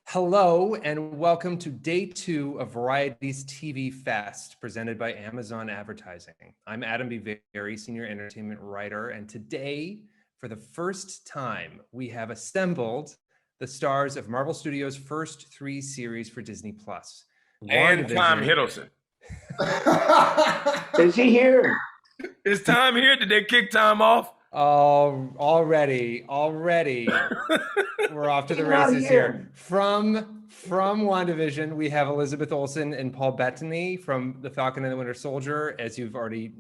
Hello and welcome to day 2 of Variety's TV Fest presented by Amazon Advertising. I'm Adam B. Very, senior entertainment writer, and today, for the first time, we have assembled the stars of Marvel Studios' first 3 series for Disney+. And Tom Hiddleston. Is he here? Is Tom here? Did they kick Tom off? Oh, already, we're off to the races here. From WandaVision, we have Elizabeth Olsen and Paul Bettany. From The Falcon and the Winter Soldier, as you've already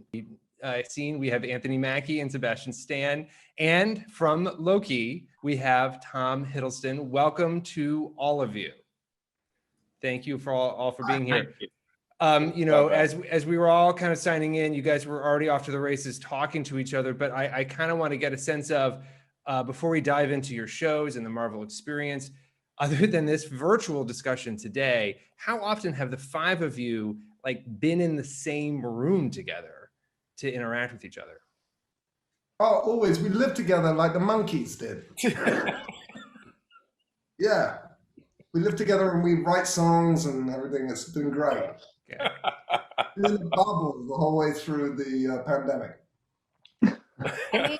seen, we have Anthony Mackie and Sebastian Stan. And from Loki, we have Tom Hiddleston. Welcome to all of you. Thank you for all for being here. As we were all kind of signing in, you guys were already off to the races talking to each other, but I kind of want to get a sense of, before we dive into your shows and the Marvel experience, other than this virtual discussion today, how often have the 5 of you been in the same room together to interact with each other? Oh, always. We lived together like the monkeys did. Yeah. We live together and we write songs and everything. It's been great. Okay. We're in a bubble the whole way through the pandemic. I mean,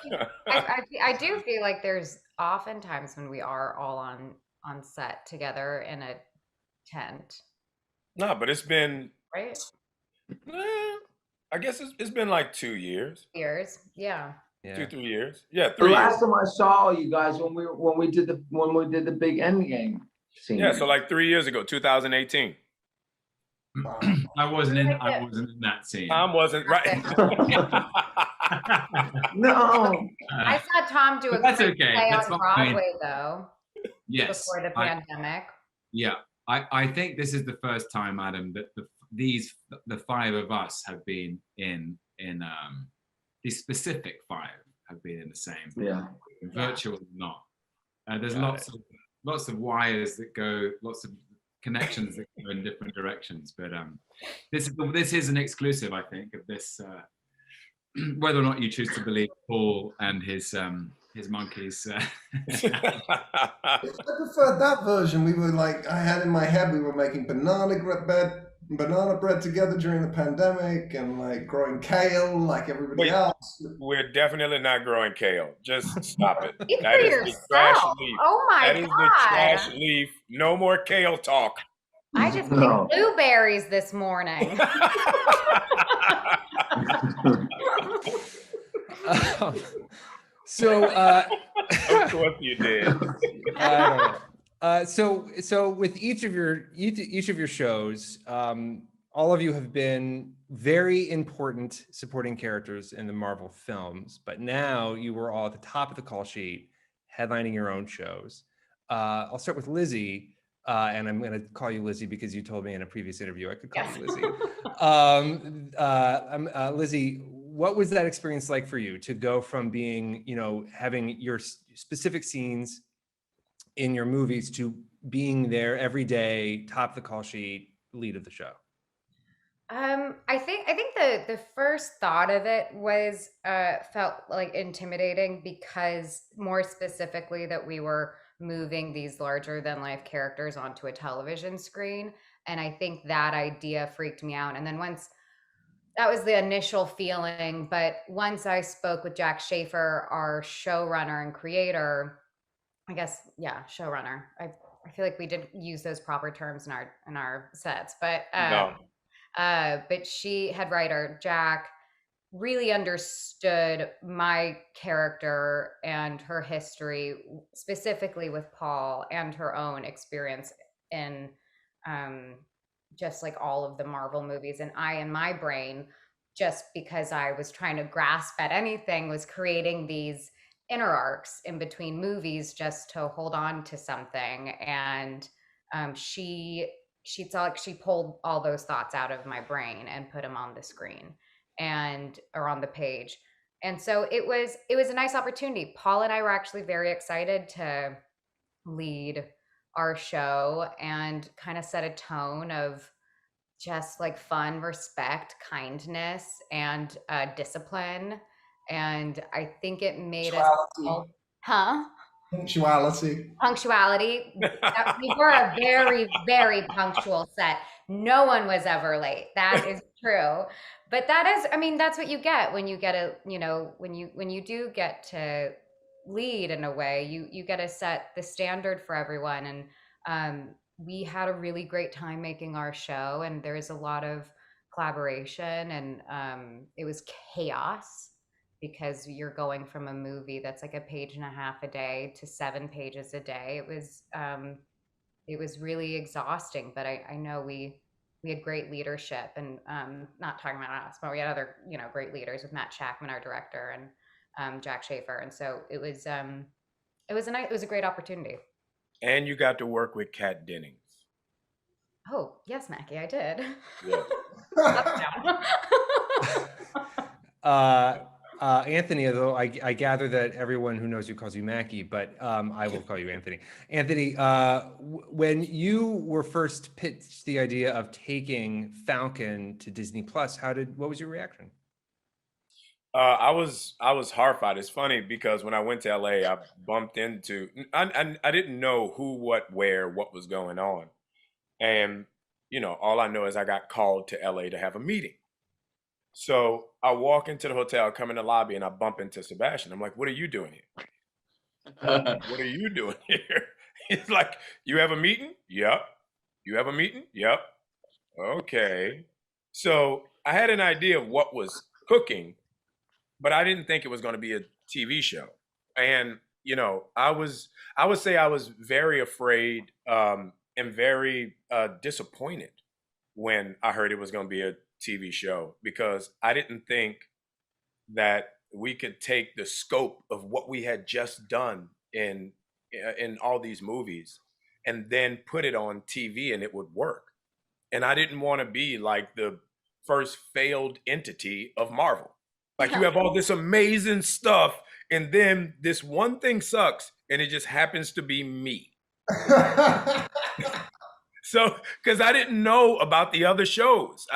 I do feel like there's often times when we are all on set together in a tent. No, but it's been, right? I guess it's been like 2 years. Yeah. 2-3 years. Yeah, 3 The years. last time I saw you guys when we did the big Endgame scene. Yeah, so like 3 years ago, 2018. Wow. I wasn't in that scene. Tom wasn't, right? No. I saw Tom do a That's great okay. play That's on fine. Broadway though. Yes. Before the pandemic. I think this is the first time, Adam, that the 5 of us have been in these specific 5 have been in the same. Yeah. Virtual or not. There's lots of wires that go, lots of connections that go in different directions. But this is an exclusive, I think, of this. Whether or not you choose to believe Paul and his monkeys. I preferred that version. We were I had in my head, we were making banana bread together during the pandemic and growing kale like everybody else. We're definitely not growing kale. Just stop it. Speak That for is the yourself. trash leaf. Oh my That is God. the trash leaf. No more kale talk. I just picked blueberries this morning. Of course you did. I don't know. So with each of your shows, all of you have been very important supporting characters in the Marvel films, but now you were all at the top of the call sheet, headlining your own shows. I'll start with Lizzie, and I'm going to call you Lizzie because you told me in a previous interview I could call you Lizzie. Lizzie, what was that experience like for you to go from being, having your specific scenes in your movies to being there every day, top of the call sheet, lead of the show? I think the first thought of it was felt like intimidating because more specifically that we were moving these larger than life characters onto a television screen. And I think that idea freaked me out. And then that was the initial feeling, but once I spoke with Jack Schaefer, our showrunner and creator, showrunner. I feel like we did use those proper terms in our sets, but No. But head writer Jack really understood my character and her history, specifically with Paul and her own experience in just like all of the Marvel movies. And I, in my brain, just because I was trying to grasp at anything, was creating these inner arcs in between movies just to hold on to something. And she pulled all those thoughts out of my brain and put them on the screen or on the page. And so it was a nice opportunity. Paul and I were actually very excited to lead our show and kind of set a tone of just like fun, respect, kindness, and discipline. And I think it made us all, Punctuality. Punctuality. We were a very, very punctual set. No one was ever late. That is true. But that is, I mean, that's what you get when you get when you do get to lead in a way, you get to set the standard for everyone. And we had a really great time making our show, and there was a lot of collaboration, and it was chaos because you're going from a movie that's like a page and a half a day to 7 pages a day. It was really exhausting, but I know we had great leadership, and not talking about us, but we had other, great leaders with Matt Shackman, our director, and Jack Schaefer. And so it was a great opportunity. And you got to work with Kat Dennings. Oh, yes, Mackie, I did. Yeah. Anthony, although I gather that everyone who knows you calls you Mackie, but I will call you Anthony. Anthony, when you were first pitched the idea of taking Falcon to Disney Plus, what was your reaction? I was horrified. It's funny because when I went to LA, I bumped into, I didn't know who, what, where, what was going on. And, all I know is I got called to LA to have a meeting. So I walk into the hotel, come in the lobby, and I bump into Sebastian. I'm like, what are you doing here? What are you doing here? He's like, you have a meeting? Yep. You have a meeting? Yep. Okay. So I had an idea of what was cooking, but I didn't think it was going to be a TV show. And, I would say I was very afraid and very disappointed when I heard it was going to be a TV show, because I didn't think that we could take the scope of what we had just done in all these movies and then put it on TV and it would work. And I didn't want to be like the first failed entity of Marvel. Like, you have all this amazing stuff, and then this one thing sucks, and it just happens to be me. So, because I didn't know about the other shows.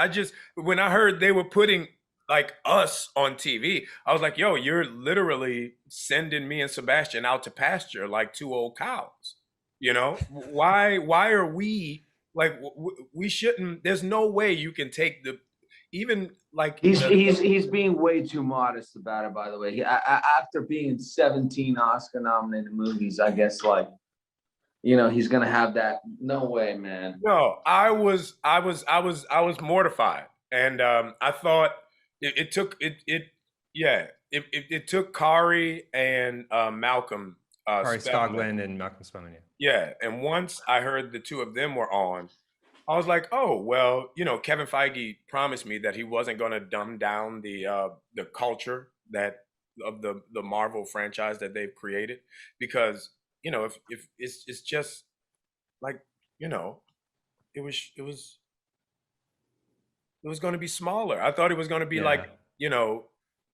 When I heard they were putting like us on TV, I was like, yo, you're literally sending me and Sebastian out to pasture like 2 old cows. Why are we like, we shouldn't, there's no way you can take even like. He's being way too modest about it, by the way. After being in 17 Oscar nominated movies, I guess he's gonna have that. No way, man. No, I was mortified, and I thought it took Kari and Malcolm. Kari Skoglund and Malcolm Spellman. Yeah, and once I heard the 2 of them were on, I was like, oh well, Kevin Feige promised me that he wasn't going to dumb down the culture of the Marvel franchise that they've created, because. If it's just like, it was going to be smaller. I thought it was going to be like,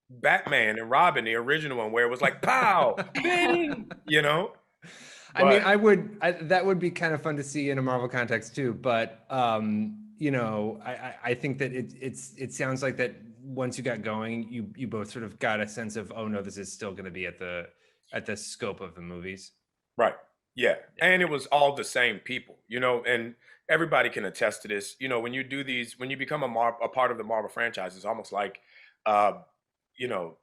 Batman and Robin, the original one, where it was like, pow, bing, I mean, that would be kind of fun to see in a Marvel context too. But, I think that it sounds like that once you got going, you both sort of got a sense of, oh no, this is still going to be at the scope of the movies. Right. Yeah. And it was all the same people, and everybody can attest to this. When you do these, when you become a part of the Marvel franchise, it's almost like,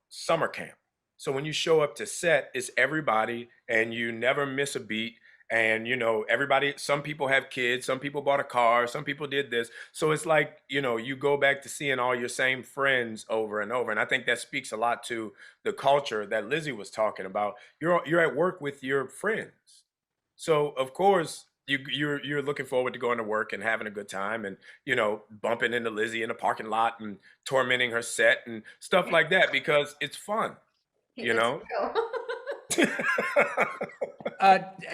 summer camp. So when you show up to set, it's everybody and you never miss a beat. And, everybody, some people have kids, some people bought a car, some people did this. So it's like, you go back to seeing all your same friends over and over. And I think that speaks a lot to the culture that Lizzie was talking about. You're at work with your friends. So, of course, you're looking forward to going to work and having a good time and, bumping into Lizzie in the parking lot and tormenting her set and stuff like that, because it's fun,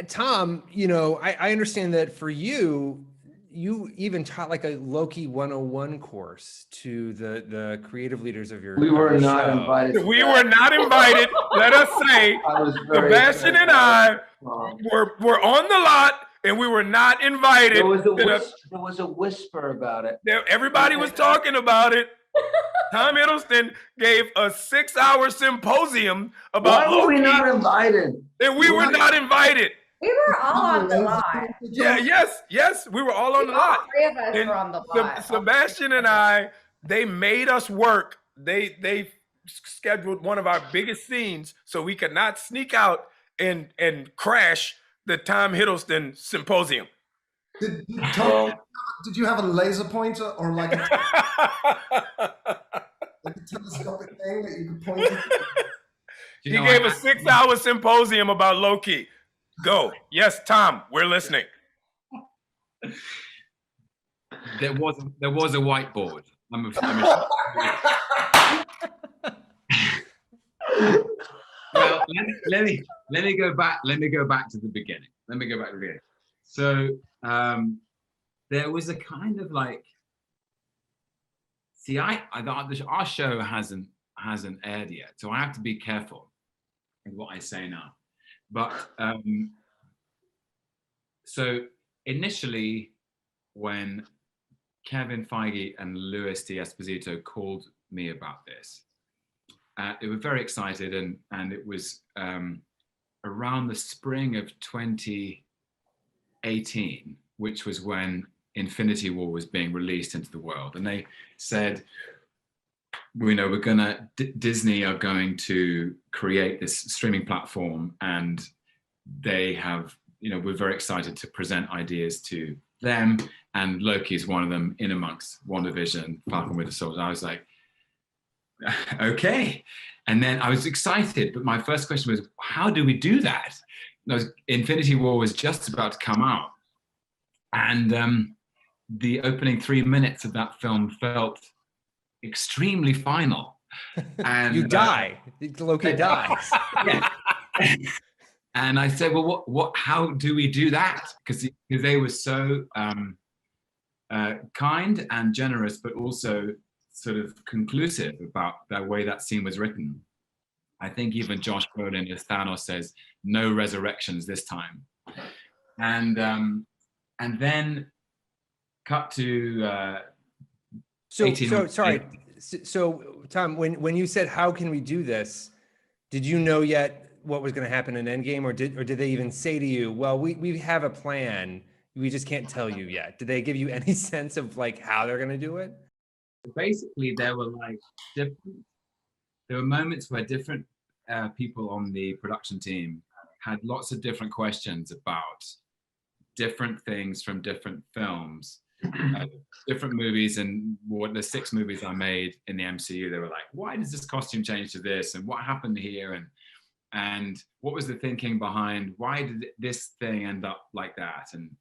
Tom, I understand that for you even taught like a Loki 101 course to the creative leaders of your We were not show. invited. We were not invited. Let us say, Sebastian and I were on the lot, and we were not invited. There was a whisper about it. Everybody was talking about it. Tom Hiddleston gave a 6-hour symposium about Why were we Loki, not invited? and we were not invited. We were all on the lot. Yeah, yes, we were all on the All lot. three of us And were on the lot. Sebastian and I, they made us work. They scheduled one of our biggest scenes so we could not sneak out and crash the Tom Hiddleston symposium. Did you have a laser pointer or like a telescopic thing that you could point at? He gave a 6-hour symposium about Loki. Go. Yes, Tom, we're listening. There was a whiteboard. Well, let me go back. Let me go back to the beginning. So there was a kind of like, see, our show hasn't aired yet, so I have to be careful with what I say now. But so initially, when Kevin Feige and Louis D'Esposito called me about this, they were very excited, and it was around the spring of 2018, which was when Infinity War was being released into the world, and they said, Disney are going to create this streaming platform, and they have, we're very excited to present ideas to them, and Loki is one of them, in amongst WandaVision, Falcon Winter Soldier. I was like, okay. And then I was excited, but my first question was, how do we do that? Infinity War was just about to come out, and the opening 3 minutes of that film felt extremely final. And you die. Loki dies. Yeah. And I said, well, what? How do we do that? Because they were so kind and generous, but also sort of conclusive about the way that scene was written. I think even Josh Brolin as Thanos says, "No resurrections this time." And then cut to. So sorry. So Tom, when you said, how can we do this? Did you know yet what was going to happen in Endgame, or did they even say to you, well, we have a plan, we just can't tell you yet? Did they give you any sense of like how they're going to do it? Basically, there were moments where different people on the production team had lots of different questions about different things from different films. Different movies, and the 6 movies I made in the MCU, they were like, why does this costume change to this, and what happened here, and what was the thinking behind, why did this thing end up like that, and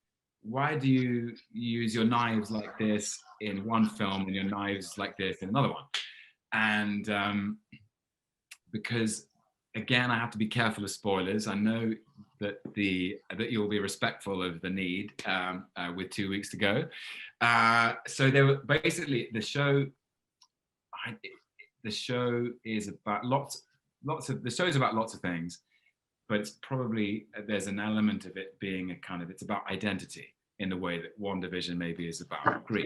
why do you use your knives like this in one film and your knives like this in another one? And because again, I have to be careful of spoilers. I know that you'll be respectful of the need with 2 weeks to go. So there were basically the show is about lots of things, but it's probably, there's an element of it being it's about identity in the way that WandaVision maybe is about grief.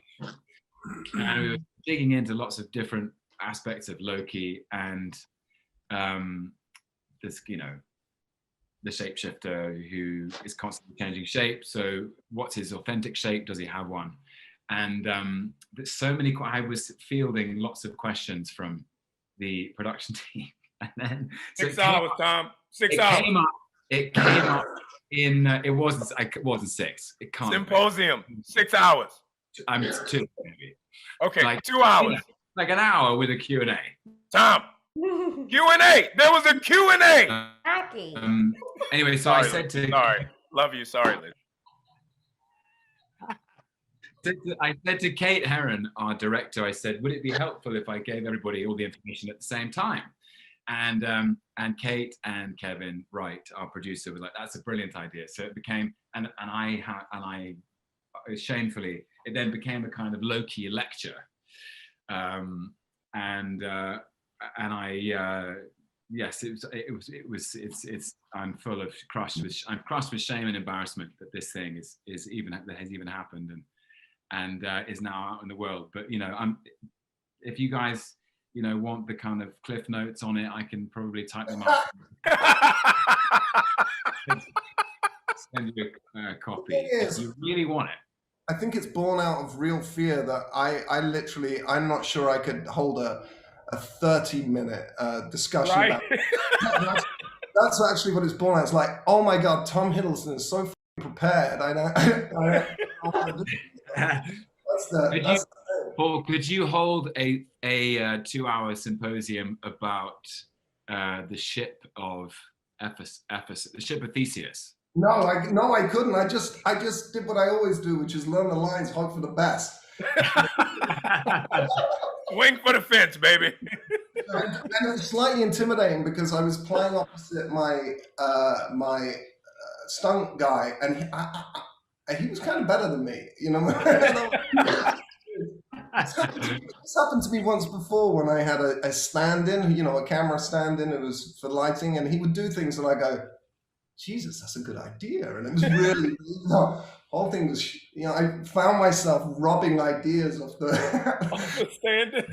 And we were digging into lots of different aspects of Loki and this, the shapeshifter who is constantly changing shape. So what's his authentic shape? Does he have one? And there's so many, I was fielding lots of questions from the production team. And then 6 hours, Tom. 6 hours. It came up in, it wasn't 6. It can't Symposium, 6 hours. It's 2 maybe. Okay, 2 hours. Like an hour with a Q&A. Tom, Q&A. There was a Q&A. Mackie. Anyway, so sorry, I said to... Sorry. Love you. Sorry, Liz. I said to Kate Herron, our director, I said, would it be helpful if I gave everybody all the information at the same time? And Kate and Kevin Wright, our producer, was like, that's a brilliant idea. So it became, and I shamefully, it then became a kind of Loki lecture. Yes, I'm crushed with shame and embarrassment that this thing has even happened and is now out in the world. But if you guys want the kind of cliff notes on it, I can probably type them up. Send you a copy if you really want it. I think it's born out of real fear that I'm not sure I could hold a 30-minute discussion Right. about it. That's actually what it's born out. It's like, oh my God, Tom Hiddleston is so prepared. I don't that's the Paul, could you hold a 2-hour symposium about the ship of Ephesus, the ship of Theseus? No, I couldn't. I just did what I always do, which is learn the lines, hope for the best. Swing for the fence, baby. And it was slightly intimidating because I was playing opposite my stunt guy, and he was kind of better than me, This happened to me once before when I had a stand-in, a camera stand-in. It was for lighting, and he would do things, and I go, Jesus, that's a good idea. And it was really, the whole thing was, I found myself robbing ideas of the stand-in.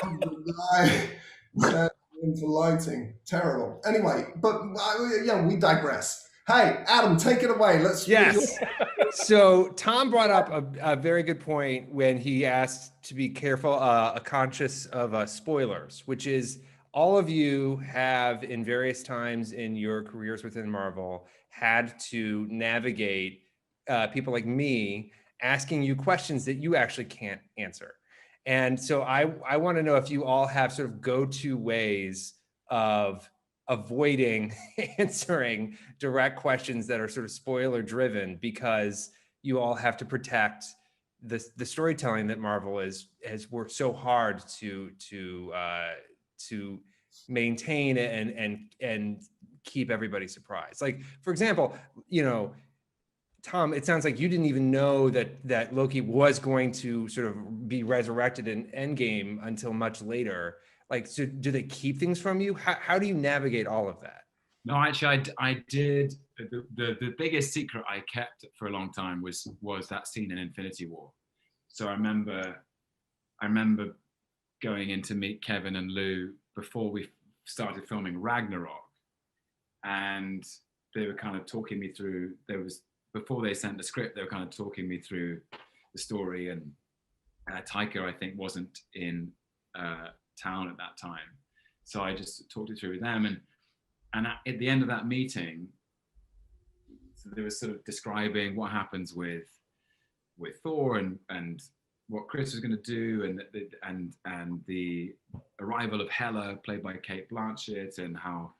of the guy standing for lighting. Terrible. Anyway, but we digress. Hey, Adam, take it away. Yes. So Tom brought up a very good point when he asked to be careful, conscious of spoilers, which is all of you have in various times in your careers within Marvel had to navigate people like me asking you questions that you actually can't answer. And so I want to know if you all have sort of go-to ways of avoiding answering direct questions that are sort of spoiler driven, because you all have to protect the storytelling that Marvel has worked so hard to maintain and keep everybody surprised. Like, for example, Tom, it sounds like you didn't even know that Loki was going to sort of be resurrected in Endgame until much later. Like, so do they keep things from you? How do you navigate all of that? No, actually, I did. The biggest secret I kept for a long time was that scene in Infinity War. So I remember going in to meet Kevin and Lou before we started filming Ragnarok, and they were kind of talking me through. Before they sent the script, they were kind of talking me through the story, and Taika, I think, wasn't in town at that time, so I just talked it through with them, and at the end of that meeting, so they were sort of describing what happens with Thor and what Chris was going to do, and the arrival of Hela, played by Kate Blanchett, and how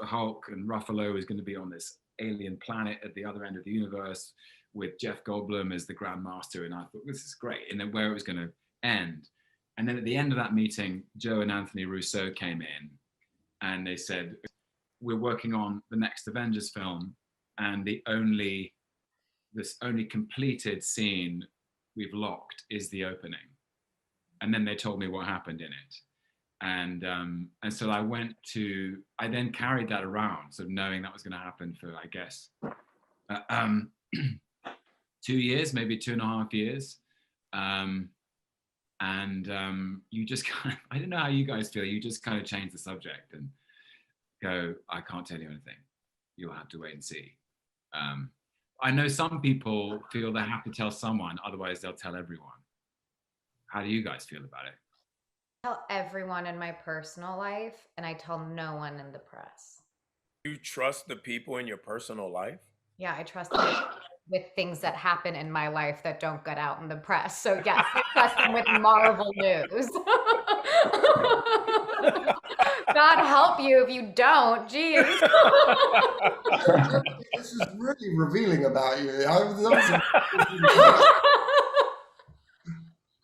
Hulk and Ruffalo is going to be on this alien planet at the other end of the universe with Jeff Goldblum as the Grand Master, and I thought, this is great, and then where it was going to end. And then at the end of that meeting, Joe and Anthony Russo came in, and they said, we're working on the next Avengers film, and this only completed scene we've locked is the opening. And then they told me what happened in it. And so I then carried that around, sort of knowing that was going to happen for, I guess, 2 years, maybe 2.5 years. You just kind of, I don't know how you guys feel, you just kind of change the subject and go, I can't tell you anything. You'll have to wait and see. I know some people feel they have to tell someone, otherwise they'll tell everyone. How do you guys feel about it? I tell everyone in my personal life, and I tell no one in the press. You trust the people in your personal life? Yeah, I trust them with things that happen in my life that don't get out in the press. So yes, I trust them with Marvel news. God help you if you don't. Jeez. This is really revealing about you.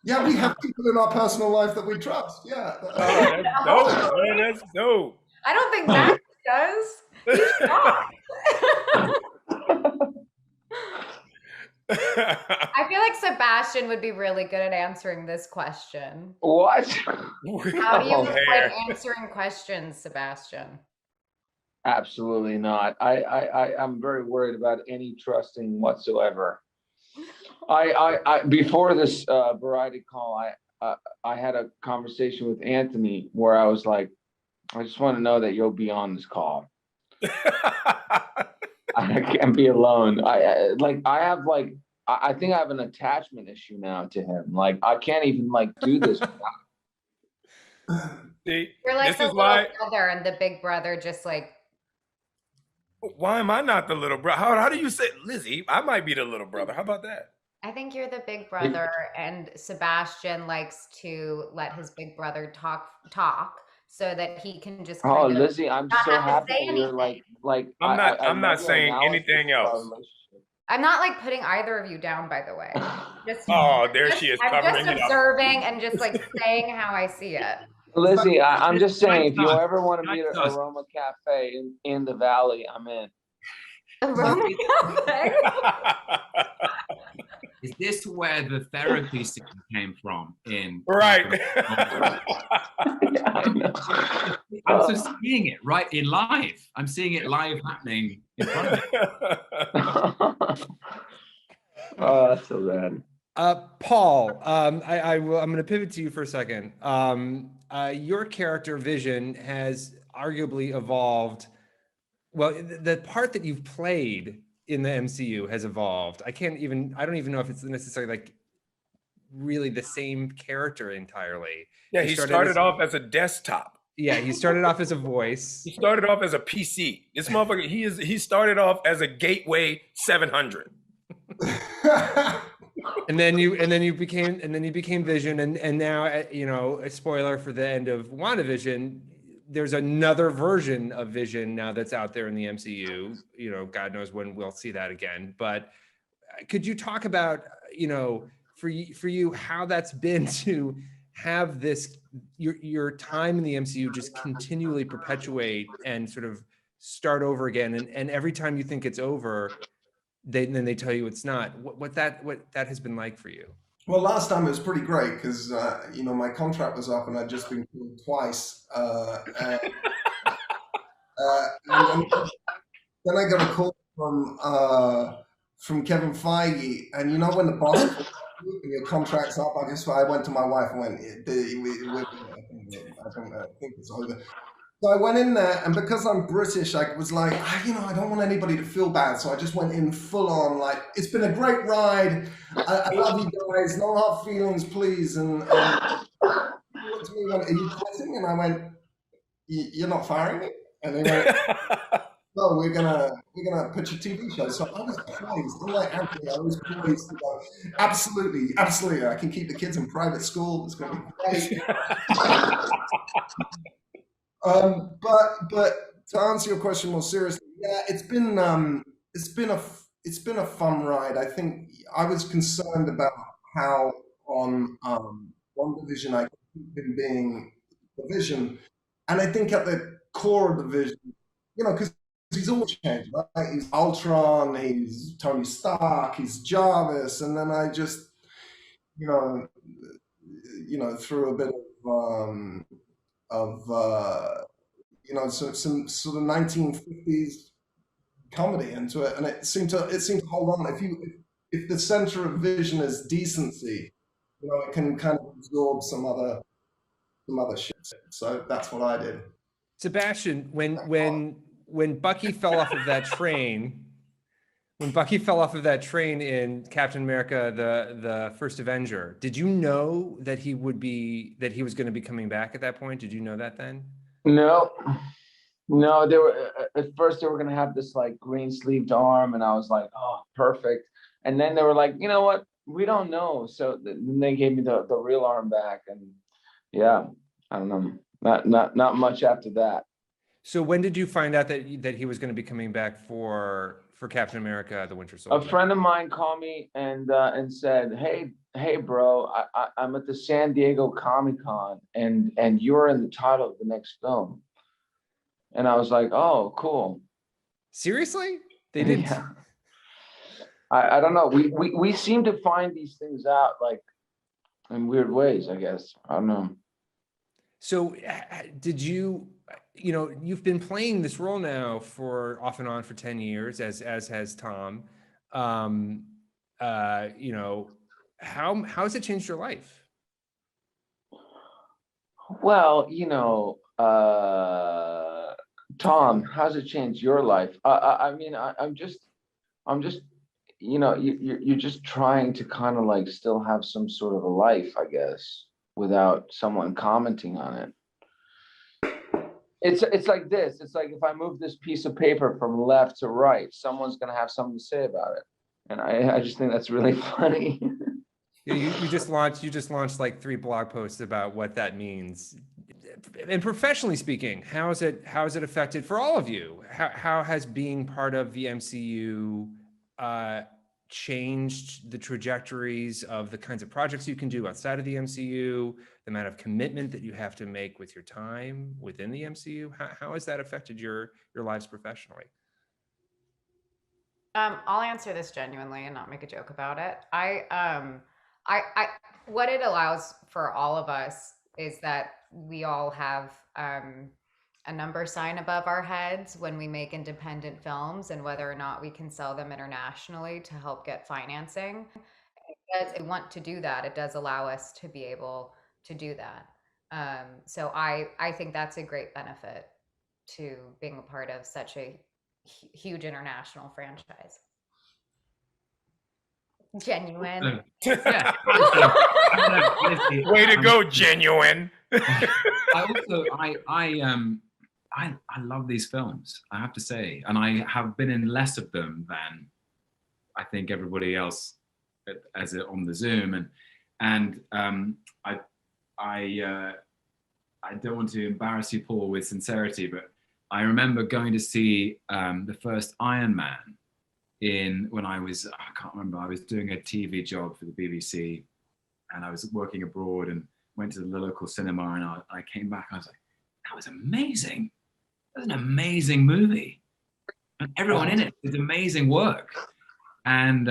Yeah, we have people in our personal life that we trust. Yeah. That's dope, man. That's dope. I don't think Mackie does. He's shocked. I feel like Sebastian would be really good at answering this question. What? How do you avoid answering questions, Sebastian? Absolutely not. I'm very worried about any trusting whatsoever. I before this variety call, I had a conversation with Anthony where I was like, I just want to know that you'll be on this call. I can't be alone. I think I have an attachment issue now to him. Like I can't even like do this. See, You're like this the is little why. brother, and the big brother just like. Why am I not the little brother? How do you say, Lizzie? I might be the little brother. How about that? I think you're the big brother, and Sebastian likes to let his big brother talk so that he can just Oh, kind of Lizzie, I'm not so have to happy say that you're anything. like I'm not love your saying analysis anything of our else. relationship. I'm not like putting either of you down, by the way. Just, Oh, there she is I'm covering just it up. observing and just like saying how I see it. Lizzie, I'm just saying, if you Nice. ever want to meet at Nice. Aroma Cafe in the Valley, I'm in. Aroma Cafe? Is this where the therapy scene came from? Right. I know. I'm just seeing it right in live. I'm seeing it live happening in front of me. Oh, that's so bad. Paul, I'm going to pivot to you for a second. Your character Vision has arguably evolved. Well, the part that you've played in the MCU has evolved. I don't even know if it's necessarily like really the same character entirely. Yeah, he started off as a desktop. Yeah, he started off as a voice. He started off as a PC. This motherfucker, he started off as a Gateway 700. And then you became Vision, and now, you know, a spoiler for the end of WandaVision, there's another version of Vision now that's out there in the MCU. You know, God knows when we'll see that again. But could you talk about, you know, for you how that's been to have this your time in the MCU just continually perpetuate and sort of start over again, and every time you think it's over, then they tell you it's not. What that has been like for you? Well, last time it was pretty great because you know, my contract was up and I'd just been called twice, and then I got a call from Kevin Feige, and you know when the boss calls you and your contract's up, I went to my wife and went, I think it's over. So I went in there, and because I'm British, I was like, you know, I don't want anybody to feel bad. So I just went in full on, like, it's been a great ride. I love you guys. No hard feelings, please. And he looked at me and went, are you quitting? And I went, you're not firing me? And they went, no, we're gonna put your TV show. So I was poised, unlike Anthony, I was poised to go, absolutely, I can keep the kids in private school. It's gonna be great. But to answer your question more seriously, yeah, it's been a fun ride. I think I was concerned about how on WandaVision I keep him being the Vision, and I think at the core of the Vision, you know, because he's all changed, right? He's Ultron, he's Tony Stark, he's Jarvis, and then I just, you know, threw a bit of you know, some sort of 1950s comedy into it, and it seemed to hold on. If the center of Vision is decency, you know, it can kind of absorb some other shit. So that's what I did. Sebastian, when Bucky fell off of that train, in Captain America, the First Avenger, did you know that he was going to be coming back at that point? Did you know that then? No, they were at first they were gonna have this like green sleeved arm, and I was like, oh, perfect. And then they were like, you know what? We don't know. So then they gave me the real arm back, and yeah, I don't know, not much after that. So when did you find out that he was going to be coming back for Captain America: The Winter Soldier? A friend of mine called me and said, hey, bro, I'm at the San Diego Comic-Con, and you're in the title of the next film. And I was like, oh, cool. Seriously? They didn't. Yeah. I don't know. We seem to find these things out like in weird ways, I guess. I don't know. So did you, you know, you've been playing this role now for off and on for 10 years, as has Tom. You know, how has it changed your life? Well, Tom, how's it changed your life? I mean, I'm just, you're just trying to kind of like still have some sort of a life, I guess, without someone commenting on it. It's like this. It's like if I move this piece of paper from left to right, someone's gonna have something to say about it, and I just think that's really funny. Yeah, you just launched like 3 blog posts about what that means. And professionally speaking, how is it affected for all of you? How has being part of the MCU changed the trajectories of the kinds of projects you can do outside of the MCU, the amount of commitment that you have to make with your time within the MCU? How has that affected your lives professionally? I'll answer this genuinely and not make a joke about it. I what it allows for all of us is that we all have a number sign above our heads when we make independent films, and whether or not we can sell them internationally to help get financing. If we want to do that, it does allow us to be able to do that. So I think that's a great benefit to being a part of such a huge international franchise. Genuine. Yeah. Way to go, genuine. I love these films, I have to say, and I have been in less of them than I think everybody else on the Zoom, and I don't want to embarrass you, Paul, with sincerity, but I remember going to see the first Iron Man when I can't remember, I was doing a TV job for the BBC, and I was working abroad and went to the local cinema, and I came back, and I was like, that was amazing. That was an amazing movie. And everyone in it did amazing work. And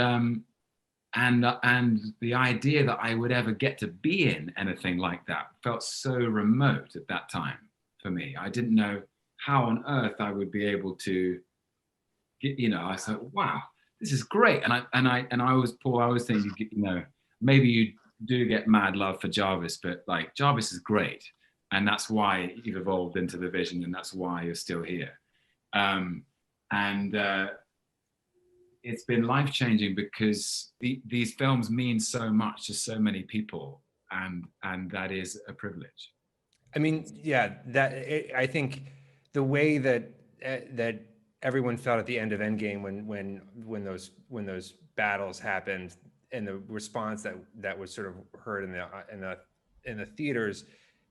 the idea that I would ever get to be in anything like that felt so remote at that time for me. I didn't know how on earth I would be able to get, I thought, wow, this is great. And I was thinking, maybe you do get mad love for Jarvis, but like Jarvis is great. And that's why you've evolved into the Vision, and that's why you're still here. It's been life-changing because these films mean so much to so many people, and that is a privilege. I mean, yeah, I think the way that everyone felt at the end of Endgame when those battles happened, and the response that was sort of heard in the theaters,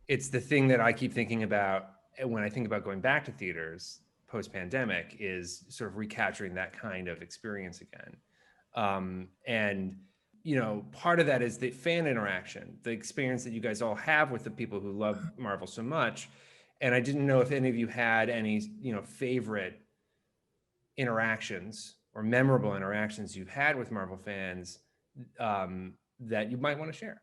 it's the thing that I keep thinking about when I think about going back to theaters post-pandemic, is sort of recapturing that kind of experience again. And part of that is the fan interaction, the experience that you guys all have with the people who love Marvel so much. And I didn't know if any of you had any, favorite interactions or memorable interactions you've had with Marvel fans that you might want to share.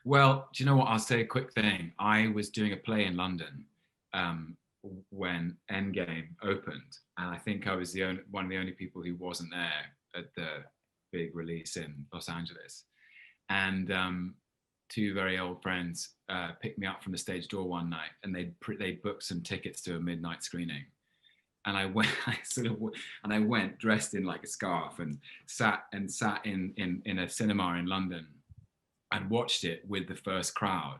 Well, do you know what? I'll say a quick thing. I was doing a play in London when Endgame opened, and I think I was one of the only people who wasn't there at the big release in Los Angeles. And 2 very old friends picked me up from the stage door one night, and they booked some tickets to a midnight screening. And I went dressed in like a scarf and sat in a cinema in London and watched it with the first crowd.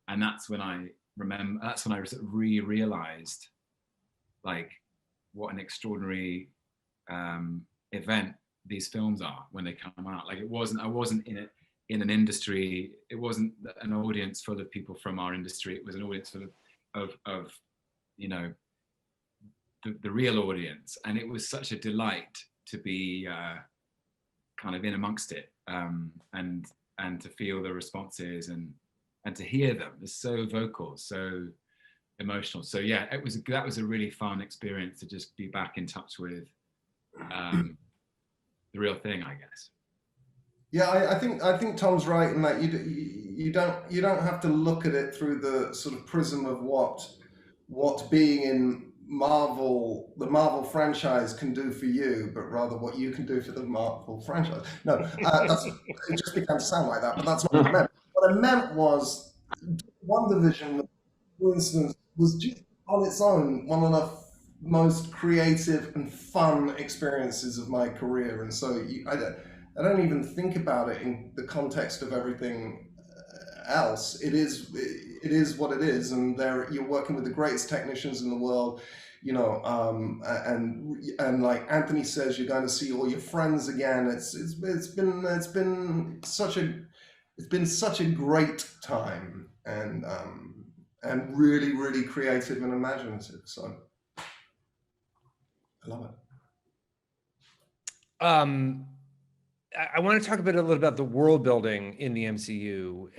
And that's when I realized like what an extraordinary event these films are when they come out. Like I wasn't in an industry, it wasn't an audience full of people from our industry, it was an audience full of the real audience. And it was such a delight to be kind of in amongst it, and to feel the responses and to hear them. They're so vocal, so emotional. So yeah, that was a really fun experience to just be back in touch with the real thing, I guess. Yeah, I think Tom's right in that you don't have to look at it through the sort of prism of what being in the Marvel franchise can do for you, but rather what you can do for the Marvel franchise. No, it just began to sound like that, but that's not what I meant. What I meant was WandaVision, for instance, was just on its own one of the most creative and fun experiences of my career, and so I don't even think about it in the context of everything else. It is what it is, and there you're working with the greatest technicians in the world, you know, and like Anthony says, you're going to see all your friends again. It's been such a great time, and really, really creative and imaginative. So I love it. I want to talk a little about the world building in the MCU.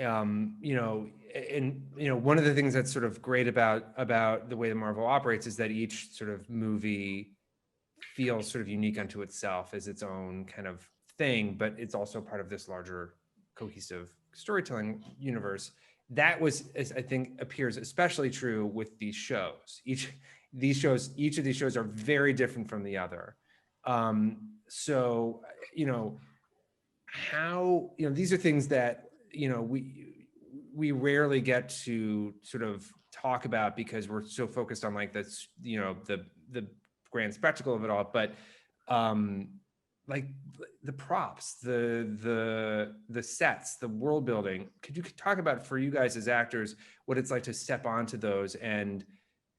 One of the things that's sort of great about the way that Marvel operates is that each sort of movie feels sort of unique unto itself as its own kind of thing, but it's also part of this larger cohesive storytelling universe. That was, I think, appears especially true with these shows. Each of these shows are very different from the other. So, how, these are things that, we rarely get to sort of talk about because we're so focused on like this, the grand spectacle of it all. But like the props, the sets, the world building, could you talk about, for you guys as actors, what it's like to step onto those and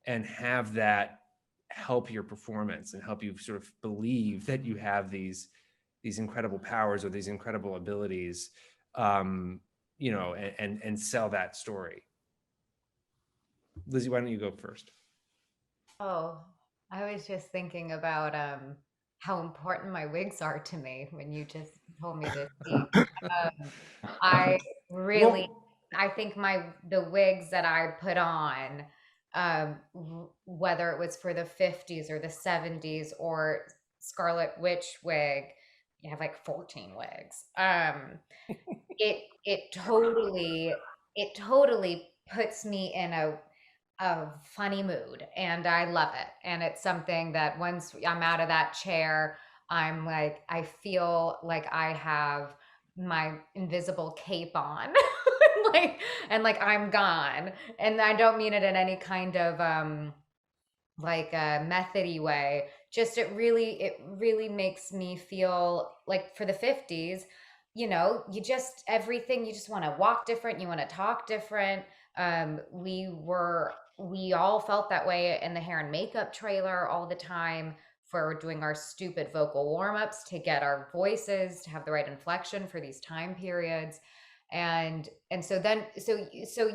have that help your performance and help you sort of believe that you have these incredible powers or these incredible abilities, and sell that story? Lizzie, why don't you go first? Oh, I was just thinking about how important my wigs are to me when you just told me to speak. I really, I think the wigs that I put on, whether it was for the 50s or the 70s or Scarlet Witch wig, you have like 14 wigs. It totally puts me in a funny mood, and I love it. And it's something that once I'm out of that chair, I'm like, I feel like I have my invisible cape on. like I'm gone. And I don't mean it in any kind of like a methody way. Just it really makes me feel like for the 50s, you just want to walk different, you want to talk different. We all felt that way in the hair and makeup trailer all the time for doing our stupid vocal warm-ups to get our voices to have the right inflection for these time periods. And so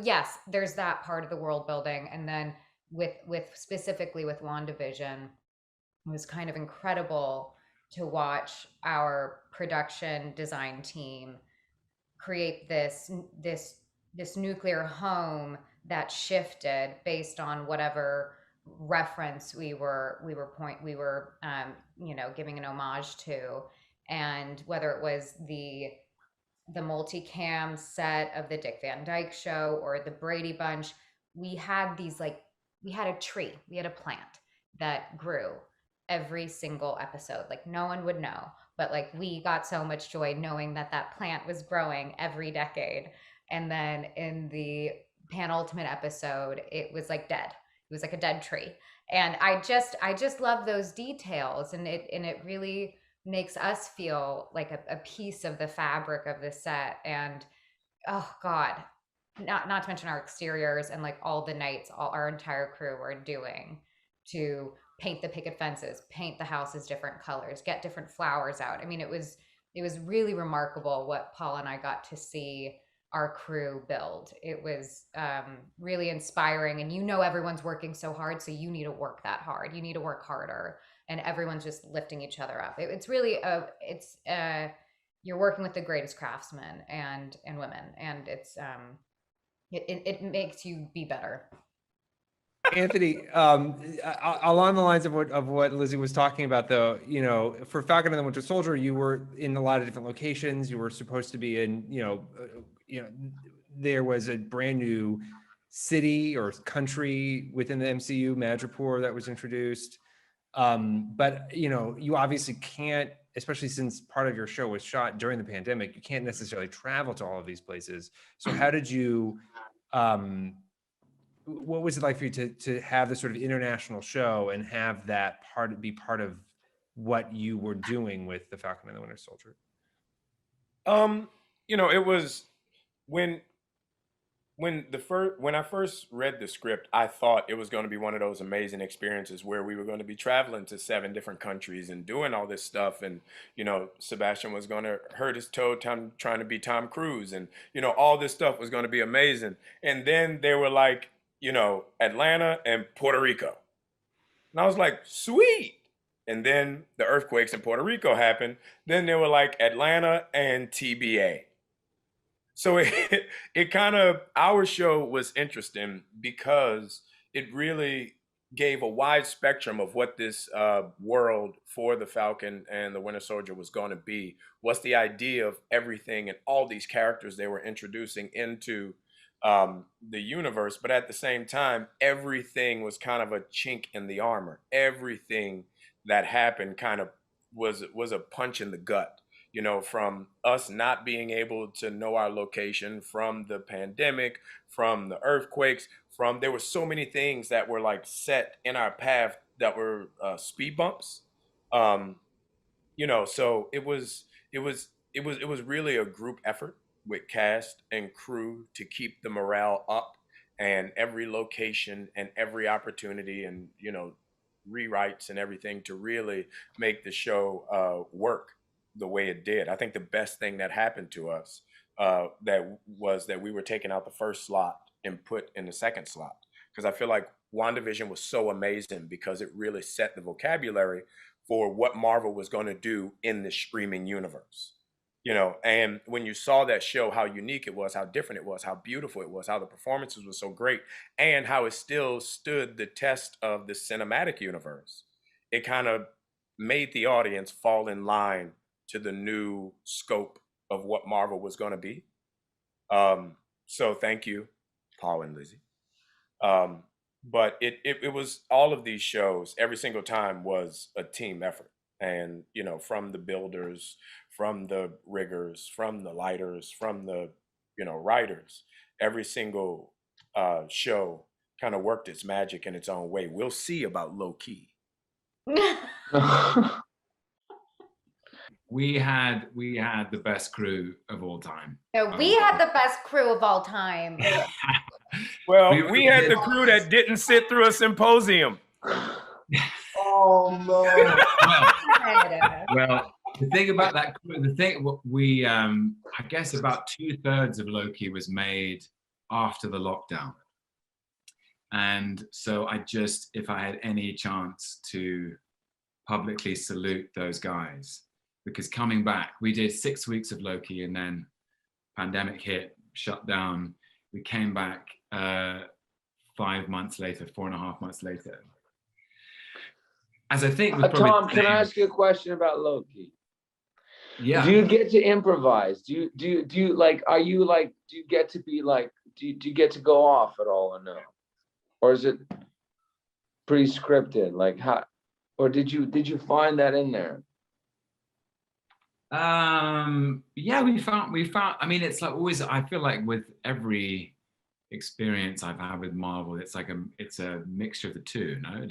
yes, there's that part of the world building. And then with specifically with WandaVision, it was kind of incredible to watch our production design team create this nuclear home that shifted based on whatever reference we were giving an homage to. And whether it was the multicam set of the Dick Van Dyke Show or the Brady Bunch, we had a tree, we had a plant that grew every single episode. Like no one would know, but like we got so much joy knowing that plant was growing every decade. And then in the penultimate episode, it was like dead. It was like a dead tree. And I just love those details, and it really makes us feel like a piece of the fabric of the set. And oh God, not to mention our exteriors and like all the nights our entire crew were doing to paint the picket fences, paint the houses different colors, get different flowers out. I mean, it was really remarkable what Paul and I got to see our crew build. It was really inspiring. And everyone's working so hard, so you need to work that hard. You need to work harder, and everyone's just lifting each other up. It's really you're working with the greatest craftsmen and women, and it makes you be better. Anthony, along the lines of what Lizzie was talking about, though, for Falcon and the Winter Soldier, you were in a lot of different locations. You were supposed to be in, there was a brand new city or country within the MCU, Madripoor, that was introduced. But you obviously can't, especially since part of your show was shot during the pandemic, you can't necessarily travel to all of these places. So how did you what was it like for you to have this sort of international show and have that be part of what you were doing with the Falcon and the Winter Soldier? It was when I first read the script, I thought it was going to be one of those amazing experiences where we were going to be traveling to 7 different countries and doing all this stuff, and Sebastian was going to hurt his toe trying to be Tom Cruise, and all this stuff was going to be amazing. And then they were like, Atlanta and Puerto Rico, and I was like, sweet. And then the earthquakes in Puerto Rico happened. Then they were like Atlanta and TBA. So it kind of, our show was interesting because it really gave a wide spectrum of what this world for the Falcon and the Winter Soldier was going to be. What's the idea of everything and all these characters they were introducing into the universe, but at the same time, everything was kind of a chink in the armor. Everything that happened kind of was a punch in the gut. From us not being able to know our location, from the pandemic, from the earthquakes, there were so many things that were like set in our path that were speed bumps. So it was really a group effort with cast and crew to keep the morale up, and every location and every opportunity and rewrites and everything to really make the show work the way it did. I think the best thing that happened to us that we were taking out the first slot and put in the second slot, because I feel like WandaVision was so amazing because it really set the vocabulary for what Marvel was going to do in the streaming universe. And when you saw that show, how unique it was, how different it was, how beautiful it was, how the performances were so great, and how it still stood the test of the cinematic universe, it kind of made the audience fall in line to the new scope of what Marvel was going to be. So thank you, Paul and Lizzie. But it was, all of these shows, every single time was a team effort. And, from the builders, from the riggers, from the lighters, from the, writers, every single show kind of worked its magic in its own way. We'll see about Loki. We had the best crew of all time. No, we had the best crew of all time. Well, we had the crew that didn't sit through a symposium. Oh no! Well, the thing about that crew, I guess about 2/3 of Loki was made after the lockdown, and so if I had any chance to publicly salute those guys, because coming back, we did 6 weeks of Loki, and then pandemic hit, shut down. We came back 5 months later, 4.5 months later. As I think, Tom, can I ask you a question about Loki? Yeah. Do you get to improvise? Do you like? Are you like? Do you get to be like? Do you get to go off at all or no? Or is it pretty scripted? Like how? Or did you find that in there? Yeah, we found. I mean, it's like always. I feel like with every experience I've had with Marvel, it's like it's a mixture of the two. No,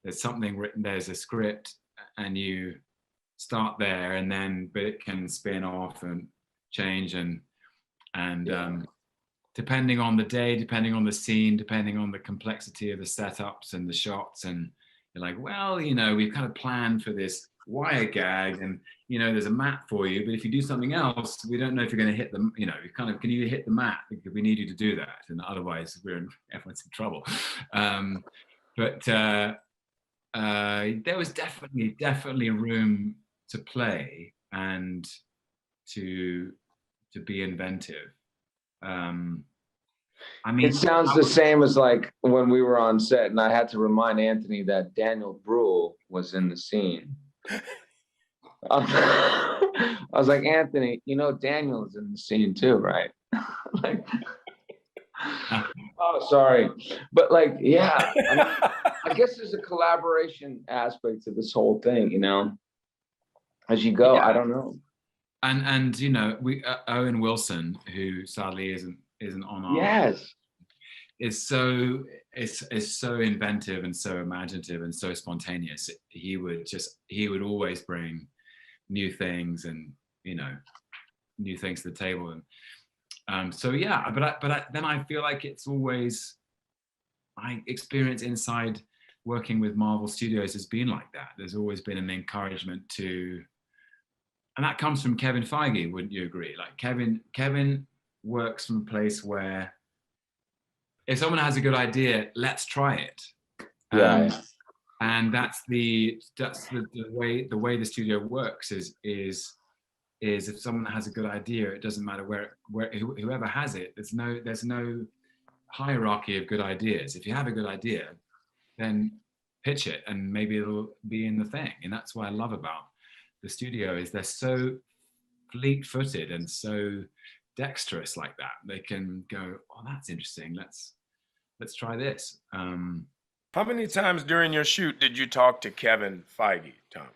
there's something written. There's a script, and you start there, and then but it can spin off and change and depending on the day, depending on the scene, depending on the complexity of the setups and the shots, and you're like, well, we've kind of planned for this wire gag, and there's a mat for you, but if you do something else, we don't know if you're going to hit them. Can you hit the mat? We need you to do that, and otherwise everyone's in trouble. But there was definitely room to play and to be inventive. I mean, it sounds the same as like when we were on set, and I had to remind Anthony that Daniel Bruhl was in the scene. I was like, Anthony, Daniel is in the scene too, right? Like, oh, sorry, but like, yeah. I guess there's a collaboration aspect to this whole thing, as you go. Yeah. I don't know. And we Owen Wilson, who sadly isn't on our is so inventive and so imaginative and so spontaneous. He would always bring new things and new things to the table. And so yeah, but then I feel like it's always, my experience inside working with Marvel Studios has been like that. There's always been an encouragement to, and that comes from Kevin Feige, wouldn't you agree? Like Kevin works from a place where if someone has a good idea, let's try it. Yeah. And that's the way the studio works is if someone has a good idea, it doesn't matter where whoever has it. There's no hierarchy of good ideas. If you have a good idea, then pitch it, and maybe it'll be in the thing. And that's what I love about the studio is they're so fleet-footed and so dexterous like that. They can go, oh, that's interesting. Let's try this. How many times during your shoot did you talk to Kevin Feige, Tom?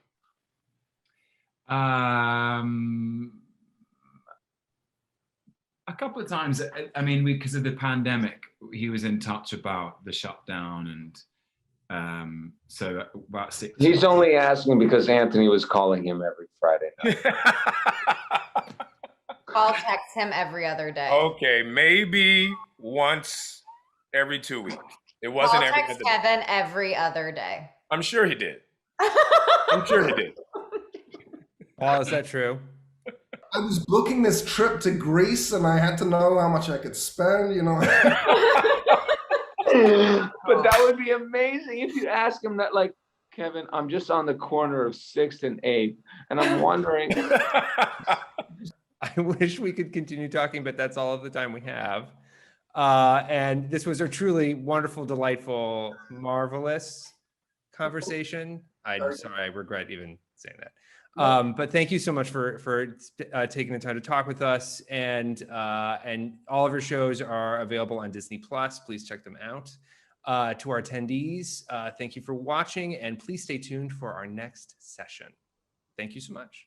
A couple of times. I mean, because of the pandemic, he was in touch about the shutdown, and so about 6. He's only asking because Anthony was calling him every Friday night. I'll text him every other day. Okay, maybe once every 2 weeks. It wasn't I'll every text other Kevin day. every other day. I'm sure he did. I'm sure he did. Paul, is that true? I was booking this trip to Greece and I had to know how much I could spend, But that would be amazing if you ask him that, like, Kevin, I'm just on the corner of 6th and 8th, and I'm wondering. I wish we could continue talking, but that's all of the time we have. And this was a truly wonderful, delightful, marvelous conversation. I'm sorry, I regret even saying that. But thank you so much for taking the time to talk with us. And all of your shows are available on Disney Plus. Please check them out. To our attendees, thank you for watching, and please stay tuned for our next session. Thank you so much.